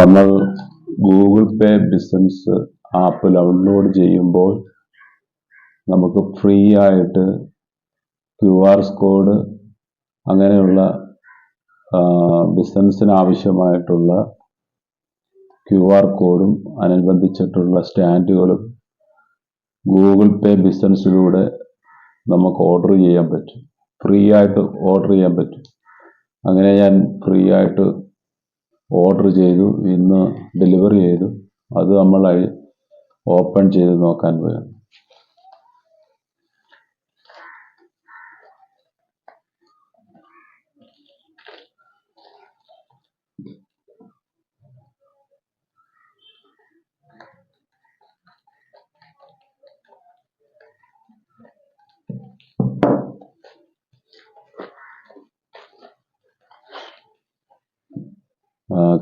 നമ്മൾ ഗൂഗിൾ പേ business app download ചെയ്യുമ്പോൾ നമുക്ക് ഫ്രീ ആയിട്ട് QR കോഡ് അങ്ങനെയുള്ള ബിസിനസ്സിന് ആവശ്യമായിട്ടുള്ള QR കോഡും അനുബന്ധിച്ചിട്ടുള്ള സ്റ്റാൻഡുകളും ഗൂഗിൾ പേ ബിസിനസ്സിലൂടെ നമുക്ക് ഓർഡർ ചെയ്യാൻ പറ്റും. ഫ്രീ ആയിട്ട് ഓർഡർ ചെയ്യാൻ പറ്റും. അങ്ങനെ ഞാൻ ഫ്രീ ആയിട്ട് ഓർഡർ ചെയ്തു, ഇന്ന് ഡെലിവറി ചെയ്തു. അത് നമ്മൾ ഓപ്പൺ ചെയ്ത് നോക്കാൻ പോവുകയാണ്.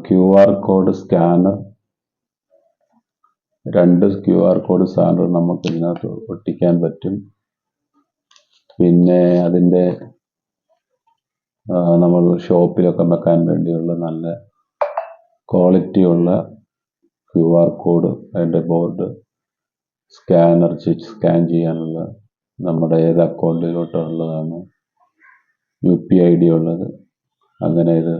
QR code scanner, 2 QR code scanner നമുക്ക് ഇതിനകത്ത് ഒട്ടിക്കാൻ പറ്റും. പിന്നെ അതിൻ്റെ നമ്മൾ ഷോപ്പിലൊക്കെ വെക്കാൻ വേണ്ടിയുള്ള നല്ല ക്വാളിറ്റിയുള്ള QR കോഡ്, അതിൻ്റെ ബോർഡ് സ്കാനർ സ്കാൻ ചെയ്യാനുള്ള നമ്മുടെ ഏത് അക്കൗണ്ടിലോട്ടുള്ളതാണ് UPI ID ഉള്ളത്, അങ്ങനെ ഇത്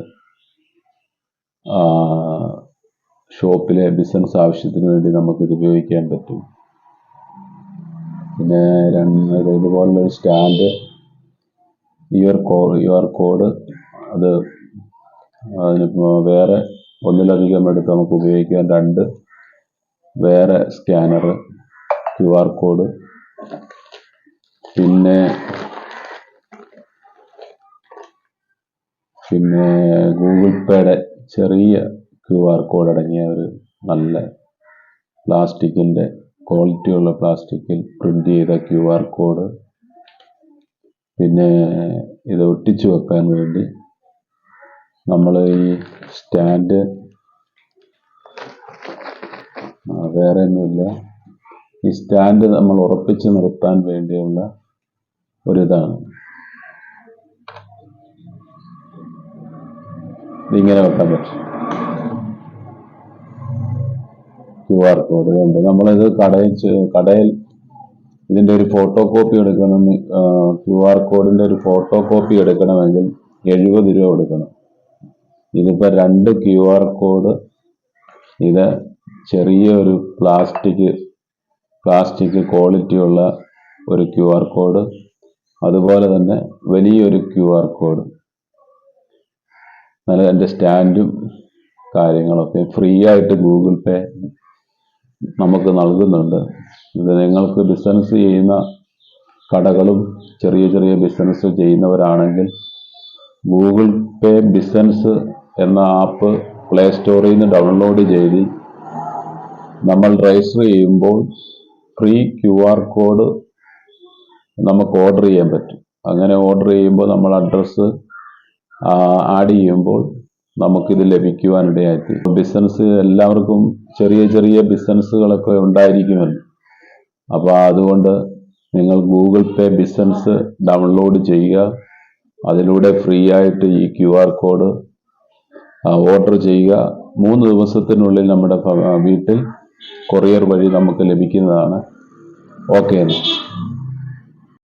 ഷോപ്പിലെ ബിസിനസ് ആവശ്യത്തിന് വേണ്ടി നമുക്കിത് ഉപയോഗിക്കാൻ പറ്റും. പിന്നെ ഇതുപോലുള്ളൊരു സ്റ്റാൻഡ്, QR കോഡ്, അത് അതിന് വേറെ ഒന്നിലധികം എടുത്ത് നമുക്ക് ഉപയോഗിക്കാൻ 2 വേറെ സ്കാനർ QR കോഡ്, പിന്നെ ഗൂഗിൾ പേയുടെ ചെറിയ QR കോഡ് അടങ്ങിയ ഒരു നല്ല പ്ലാസ്റ്റിക്കിൻ്റെ ക്വാളിറ്റിയുള്ള പ്ലാസ്റ്റിക്കിൽ പ്രിൻ്റ് ചെയ്ത QR കോഡ്, പിന്നെ ഇത് ഒട്ടിച്ചു വെക്കാൻ വേണ്ടി നമ്മൾ ഈ സ്റ്റാൻഡ്, വേറെ ഒന്നുമില്ല, ഈ സ്റ്റാൻഡ് നമ്മൾ ഉറപ്പിച്ച് നിർത്താൻ വേണ്ടിയുള്ള ഒരിതാണ്. ഇതിങ്ങനെ വെക്കാൻ പറ്റും. QR കോഡ് ഉണ്ട്. നമ്മളിത് കടയിൽ ഇതിൻ്റെ ഒരു ഫോട്ടോ കോപ്പി എടുക്കണം. QR കോഡിൻ്റെ ഒരു ഫോട്ടോ കോപ്പി എടുക്കണമെങ്കിൽ 70 രൂപ കൊടുക്കണം. ഇതിപ്പോൾ 2 QR കോഡ്, ഇത് ചെറിയൊരു പ്ലാസ്റ്റിക് ക്വാളിറ്റിയുള്ള ഒരു QR കോഡ്, അതുപോലെ തന്നെ വലിയൊരു QR കോഡ്, നല്ല എൻ്റെ സ്റ്റാൻഡും കാര്യങ്ങളൊക്കെ ഫ്രീ ആയിട്ട് ഗൂഗിൾ പേ നമുക്ക് നൽകുന്നുണ്ട്. ഇത് നിങ്ങൾക്ക് ബിസിനസ് ചെയ്യുന്ന കടകളും ചെറിയ ബിസിനസ് ചെയ്യുന്നവരാണെങ്കിൽ ഗൂഗിൾ പേ ബിസിനസ് എന്ന ആപ്പ് പ്ലേ സ്റ്റോറിൽ നിന്ന് ഡൗൺലോഡ് ചെയ്ത് നമ്മൾ രജിസ്റ്റർ ചെയ്യുമ്പോൾ ഫ്രീ QR കോഡ് നമുക്ക് ഓർഡർ ചെയ്യാൻ പറ്റും. അങ്ങനെ ഓർഡർ ചെയ്യുമ്പോൾ നമ്മൾ അഡ്രസ്സ് ആഡ് ചെയ്യുമ്പോൾ നമുക്കിത് ലഭിക്കുവാനിടയായി. ബിസിനസ് എല്ലാവർക്കും ചെറിയ ബിസിനസ്സുകളൊക്കെ ഉണ്ടായിരിക്കുമല്ലോ. അപ്പോൾ അതുകൊണ്ട് നിങ്ങൾ ഗൂഗിൾ പേ ബിസിനസ് ഡൗൺലോഡ് ചെയ്യുക. അതിലൂടെ ഫ്രീ ആയിട്ട് ഈ QR കോഡ് ഓർഡർ ചെയ്യുക. 3 ദിവസത്തിനുള്ളിൽ നമ്മുടെ വീട്ടിൽ കൊറിയർ വഴി നമുക്ക് ലഭിക്കുന്നതാണ്. ഓക്കെ.